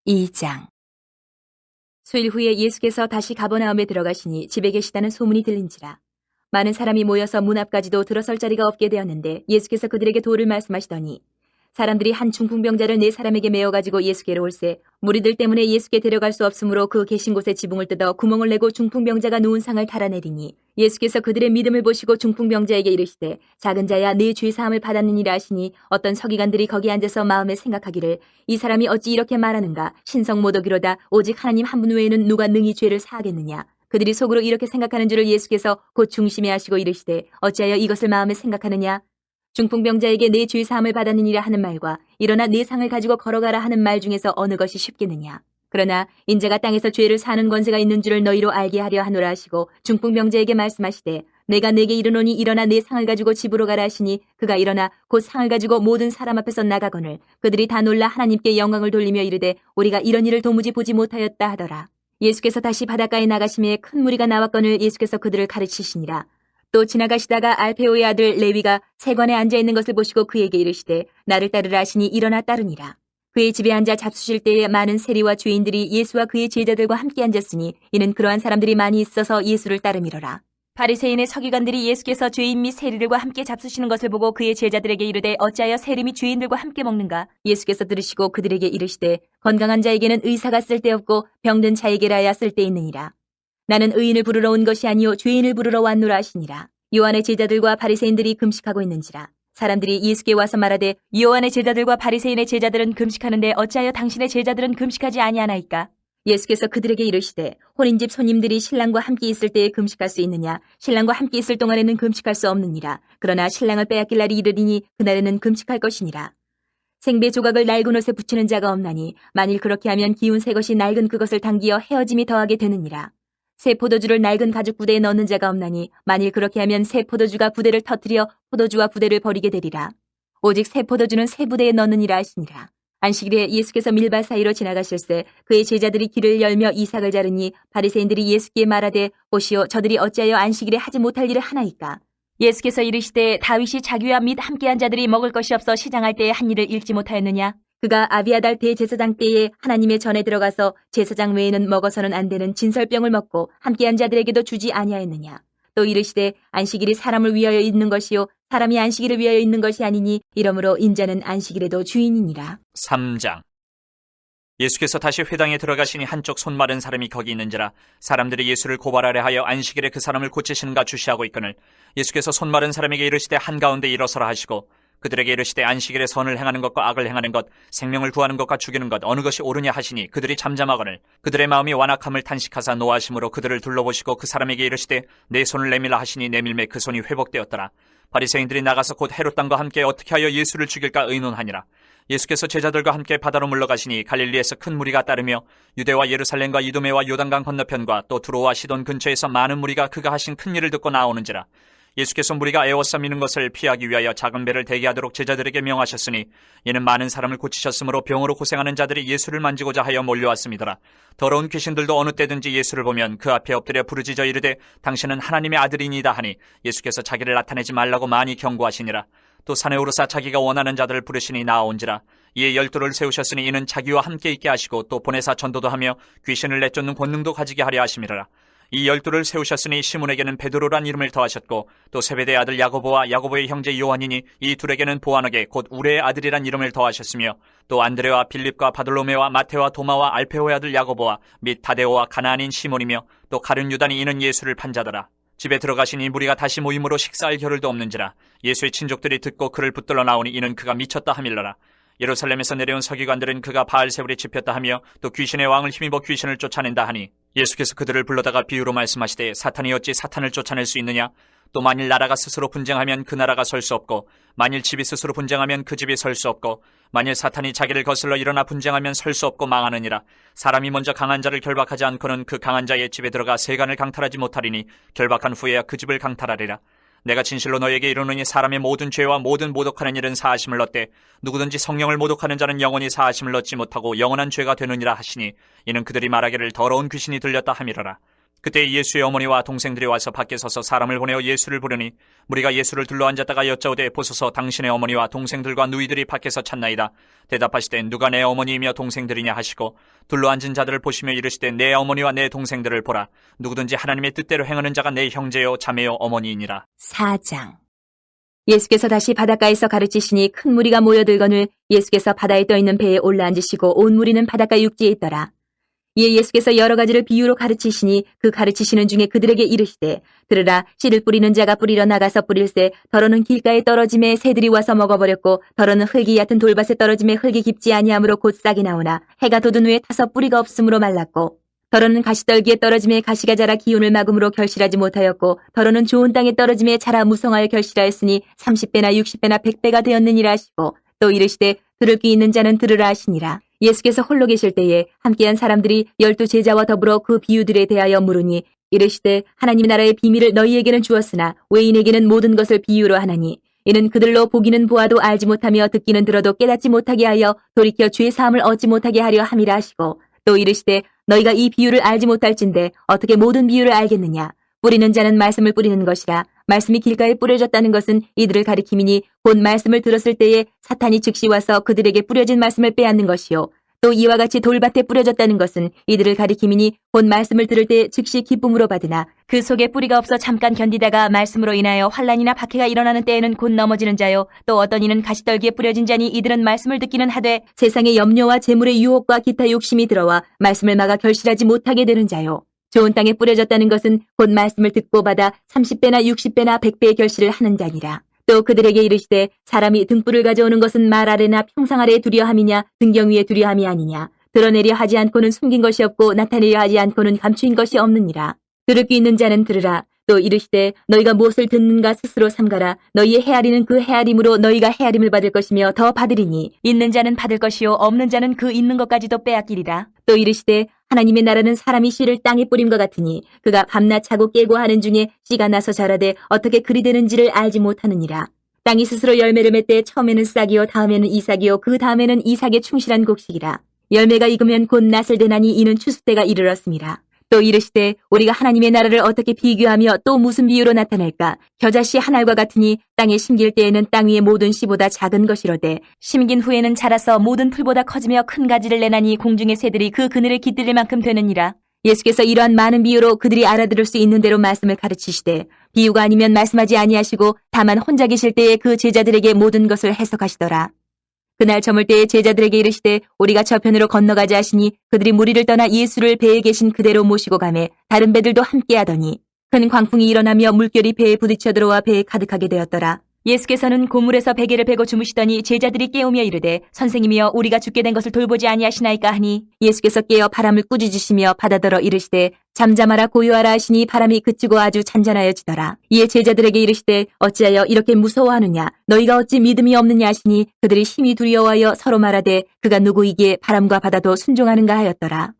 2장. 수일 후에 예수께서 다시 가버나움에 들어가시니 집에 계시다는 소문이 들린지라. 많은 사람이 모여서 문 앞까지도 들어설 자리가 없게 되었는데 예수께서 그들에게 도를 말씀하시더니 사람들이 한 중풍병자를 4사람에게 메어가지고 예수께로 올세 무리들 때문에 예수께 데려갈 수 없으므로 그 계신 곳에 지붕을 뜯어 구멍을 내고 중풍병자가 누운 상을 달아내리니 예수께서 그들의 믿음을 보시고 중풍병자에게 이르시되 작은 자야 네 죄 사함을 받았느니라 하시니 어떤 서기관들이 거기 앉아서 마음에 생각하기를 이 사람이 어찌 이렇게 말하는가 신성 모독이로다 오직 하나님 한 분 외에는 누가 능히 죄를 사하겠느냐. 그들이 속으로 이렇게 생각하는 줄을 예수께서 곧 중심에 하시고 이르시되 어찌하여 이것을 마음에 생각하느냐. 중풍병자에게 내 죄 사함을 받았느니라 하는 말과 일어나 네 상을 가지고 걸어가라 하는 말 중에서 어느 것이 쉽겠느냐. 그러나 인자가 땅에서 죄를 사는 권세가 있는 줄을 너희로 알게 하려 하노라 하시고 중풍병자에게 말씀하시되 내가 네게 이르노니 일어나 네 상을 가지고 집으로 가라 하시니 그가 일어나 곧 상을 가지고 모든 사람 앞에서 나가거늘 그들이 다 놀라 하나님께 영광을 돌리며 이르되 우리가 이런 일을 도무지 보지 못하였다 하더라. 예수께서 다시 바닷가에 나가심에 큰 무리가 나왔거늘 예수께서 그들을 가르치시니라. 또 지나가시다가 알페오의 아들 레위가 세관에 앉아있는 것을 보시고 그에게 이르시되 나를 따르라 하시니 일어나 따르니라. 그의 집에 앉아 잡수실 때에 많은 세리와 죄인들이 예수와 그의 제자들과 함께 앉았으니 이는 그러한 사람들이 많이 있어서 예수를 따르미러라. 바리새인의 서기관들이 예수께서 죄인 및 세리들과 함께 잡수시는 것을 보고 그의 제자들에게 이르되 어찌하여 세리 및 죄인들과 함께 먹는가. 예수께서 들으시고 그들에게 이르시되 건강한 자에게는 의사가 쓸데없고 병든 자에게라야 쓸데있느니라. 나는 의인을 부르러 온 것이 아니요 죄인을 부르러 왔노라 하시니라. 요한의 제자들과 바리새인들이 금식하고 있는지라. 사람들이 예수께 와서 말하되 요한의 제자들과 바리새인의 제자들은 금식하는데 어찌하여 당신의 제자들은 금식하지 아니하나이까. 예수께서 그들에게 이르시되 혼인집 손님들이 신랑과 함께 있을 때에 금식할 수 있느냐. 신랑과 함께 있을 동안에는 금식할 수 없느니라. 그러나 신랑을 빼앗길 날이 이르리니 그날에는 금식할 것이니라. 생배 조각을 낡은 옷에 붙이는 자가 없나니 만일 그렇게 하면 기운 새 것이 낡은 그것을 당기어 헤어짐이 더하게 되느니라. 새 포도주를 낡은 가죽 부대에 넣는 자가 없나니 만일 그렇게 하면 새 포도주가 부대를 터뜨려 포도주와 부대를 버리게 되리라. 오직 새 포도주는 새 부대에 넣느니라 하시니라. 안식일에 예수께서 밀밭 사이로 지나가실새 그의 제자들이 길을 열며 이삭을 자르니 바리새인들이 예수께 말하되 보시오 저들이 어찌하여 안식일에 하지 못할 일을 하나이까. 예수께서 이르시되 다윗이 자기와 및 함께한 자들이 먹을 것이 없어 시장할 때에 한 일을 읽지 못하였느냐. 그가 아비아달 대제사장 때에 하나님의 전에 들어가서 제사장 외에는 먹어서는 안 되는 진설병을 먹고 함께한 자들에게도 주지 아니하였느냐. 또 이르시되 안식일이 사람을 위하여 있는 것이요 사람이 안식일을 위하여 있는 것이 아니니 이러므로 인자는 안식일에도 주인이니라. 3장. 예수께서 다시 회당에 들어가시니 한쪽 손 마른 사람이 거기 있는지라. 사람들이 예수를 고발하려 하여 안식일에 그 사람을 고치시는가 주시하고 있거늘 예수께서 손 마른 사람에게 이르시되 한가운데 일어서라 하시고 그들에게 이르시되 안식일에 선을 행하는 것과 악을 행하는 것 생명을 구하는 것과 죽이는 것 어느 것이 옳으냐 하시니 그들이 잠잠하거늘 그들의 마음이 완악함을 탄식하사 노하심으로 그들을 둘러보시고 그 사람에게 이르시되 내 손을 내밀라 하시니 내밀매 그 손이 회복되었더라. 바리새인들이 나가서 곧 헤롯 왕과 함께 어떻게 하여 예수를 죽일까 의논하니라. 예수께서 제자들과 함께 바다로 물러가시니 갈릴리에서 큰 무리가 따르며 유대와 예루살렘과 이두메와 요단강 건너편과 또 두로와 시돈 근처에서 많은 무리가 그가 하신 큰 일을 듣고 나오는지라. 예수께서 무리가 애워싸 미는 것을 피하기 위하여 작은 배를 대기하도록 제자들에게 명하셨으니 이는 많은 사람을 고치셨으므로 병으로 고생하는 자들이 예수를 만지고자 하여 몰려왔습니다. 더러운 귀신들도 어느 때든지 예수를 보면 그 앞에 엎드려 부르짖어 이르되 당신은 하나님의 아들이니이다 하니 예수께서 자기를 나타내지 말라고 많이 경고하시니라. 또 산에 오르사 자기가 원하는 자들을 부르시니 나아온지라. 이에 12를 세우셨으니 이는 자기와 함께 있게 하시고 또 보내사 전도도 하며 귀신을 내쫓는 권능도 가지게 하려 하심이라. 이 12를 세우셨으니 시몬에게는 베드로란 이름을 더하셨고 또 세베대의 아들 야고보와 야고보의 형제 요한이니 이 둘에게는 보아너게 곧 우레의 아들이란 이름을 더하셨으며 또 안드레와 빌립과 바돌로메와 마테와 도마와 알페오의 아들 야고보와 및 다데오와 가나안인 시몬이며 또 가룟 유다니 이는 예수를 판 자더라. 집에 들어가시니 무리가 다시 모임으로 식사할 겨를도 없는지라. 예수의 친족들이 듣고 그를 붙들러 나오니 이는 그가 미쳤다 함일러라. 예루살렘에서 내려온 서기관들은 그가 바알세불에 집혔다 하며 또 귀신의 왕을 힘입어 귀신을 쫓아낸다 하니 예수께서 그들을 불러다가 비유로 말씀하시되 사탄이 어찌 사탄을 쫓아낼 수 있느냐. 또 만일 나라가 스스로 분쟁하면 그 나라가 설 수 없고 만일 집이 스스로 분쟁하면 그 집이 설 수 없고 만일 사탄이 자기를 거슬러 일어나 분쟁하면 설 수 없고 망하느니라. 사람이 먼저 강한 자를 결박하지 않고는 그 강한 자의 집에 들어가 세간을 강탈하지 못하리니 결박한 후에야 그 집을 강탈하리라. 내가 진실로 너에게 이르노니 사람의 모든 죄와 모든 모독하는 일은 사하심을 얻되 누구든지 성령을 모독하는 자는 영원히 사하심을 얻지 못하고 영원한 죄가 되느니라 하시니 이는 그들이 말하기를 더러운 귀신이 들렸다 함이러라. 그때 예수의 어머니와 동생들이 와서 밖에 서서 사람을 보내어 예수를 부르니 무리가 예수를 둘러앉았다가 여짜오되 보소서 당신의 어머니와 동생들과 누이들이 밖에서 찾나이다. 대답하시되 누가 내 어머니이며 동생들이냐 하시고 둘러앉은 자들을 보시며 이르시되 내 어머니와 내 동생들을 보라. 누구든지 하나님의 뜻대로 행하는 자가 내 형제요 자매요 어머니이니라. 4장. 예수께서 다시 바닷가에서 가르치시니 큰 무리가 모여들거늘 예수께서 바다에 떠있는 배에 올라앉으시고 온 무리는 바닷가 육지에 있더라. 이에 예수께서 여러 가지를 비유로 가르치시니 그 가르치시는 중에 그들에게 이르시되 들으라 씨를 뿌리는 자가 뿌리러 나가서 뿌릴새 더러는 길가에 떨어짐에 새들이 와서 먹어버렸고 더러는 흙이 얕은 돌밭에 떨어짐에 흙이 깊지 아니하므로 곧 싹이 나오나 해가 돋은 후에 타서 뿌리가 없으므로 말랐고 더러는 가시떨기에 떨어짐에 가시가 자라 기운을 막음으로 결실하지 못하였고 더러는 좋은 땅에 떨어짐에 자라 무성하여 결실하였으니 30배나 60배나 100배가 되었느니라 하시고 또 이르시되 들을 귀 있는 자는 들으라 하시니라. 예수께서 홀로 계실 때에 함께한 사람들이 12 제자와 더불어 그 비유들에 대하여 물으니 이르시되 하나님 나라의 비밀을 너희에게는 주었으나 외인에게는 모든 것을 비유로 하나니 이는 그들로 보기는 보아도 알지 못하며 듣기는 들어도 깨닫지 못하게 하여 돌이켜 죄 사함을 얻지 못하게 하려 함이라 하시고 또 이르시되 너희가 이 비유를 알지 못할진대 어떻게 모든 비유를 알겠느냐. 뿌리는 자는 말씀을 뿌리는 것이라. 말씀이 길가에 뿌려졌다는 것은 이들을 가리킴이니 곧 말씀을 들었을 때에 사탄이 즉시 와서 그들에게 뿌려진 말씀을 빼앗는 것이요. 또 이와 같이 돌밭에 뿌려졌다는 것은 이들을 가리킴이니 곧 말씀을 들을 때 즉시 기쁨으로 받으나 그 속에 뿌리가 없어 잠깐 견디다가 말씀으로 인하여 환난이나 박해가 일어나는 때에는 곧 넘어지는 자요. 또 어떤 이는 가시떨기에 뿌려진 자니 이들은 말씀을 듣기는 하되 세상의 염려와 재물의 유혹과 기타 욕심이 들어와 말씀을 막아 결실하지 못하게 되는 자요. 좋은 땅에 뿌려졌다는 것은 곧 말씀을 듣고 받아 30배나 60배나 100배의 결실을 하는 자니라. 또 그들에게 이르시되 사람이 등불을 가져오는 것은 말 아래나 평상 아래에 두려함이냐 등경 위에 두려함이 아니냐. 드러내려 하지 않고는 숨긴 것이 없고 나타내려 하지 않고는 감추인 것이 없느니라. 들을 귀 있는 자는 들으라. 또 이르시되 너희가 무엇을 듣는가 스스로 삼가라. 너희의 헤아리는 그 헤아림으로 너희가 헤아림을 받을 것이며 더 받으리니 있는 자는 받을 것이요 없는 자는 그 있는 것까지도 빼앗기리라. 또 이르시되 하나님의 나라는 사람이 씨를 땅에 뿌림과 같으니 그가 밤낮 자고 깨고 하는 중에 씨가 나서 자라되 어떻게 그리 되는지를 알지 못하느니라. 땅이 스스로 열매를 맺되 처음에는 싹이요 다음에는 이삭이요 그 다음에는 이삭의 충실한 곡식이라. 열매가 익으면 곧 낫을 되나니 이는 추수 때가 이르렀습니다. 또 이르시되 우리가 하나님의 나라를 어떻게 비교하며 또 무슨 비유로 나타낼까? 겨자씨 한 알과 같으니 땅에 심길 때에는 땅 위의 모든 씨보다 작은 것이로되 심긴 후에는 자라서 모든 풀보다 커지며 큰 가지를 내나니 공중의 새들이 그 그늘에 깃들릴 만큼 되느니라. 예수께서 이러한 많은 비유로 그들이 알아들을 수 있는 대로 말씀을 가르치시되 비유가 아니면 말씀하지 아니하시고 다만 혼자 계실 때에 그 제자들에게 모든 것을 해석하시더라. 그날 저물 때에 제자들에게 이르시되 우리가 저편으로 건너가자 하시니 그들이 무리를 떠나 예수를 배에 계신 그대로 모시고 가매 다른 배들도 함께 하더니 큰 광풍이 일어나며 물결이 배에 부딪혀 들어와 배에 가득하게 되었더라. 예수께서는 고물에서 베개를 베고 주무시더니 제자들이 깨우며 이르되 선생님이여 우리가 죽게 된 것을 돌보지 아니하시나이까 하니 예수께서 깨어 바람을 꾸짖으시며 바다더러 이르시되 잠잠하라 고요하라 하시니 바람이 그치고 아주 잔잔하여지더라. 이에 제자들에게 이르시되 어찌하여 이렇게 무서워하느냐 너희가 어찌 믿음이 없느냐 하시니 그들이 심히 두려워하여 서로 말하되 그가 누구이기에 바람과 바다도 순종하는가 하였더라.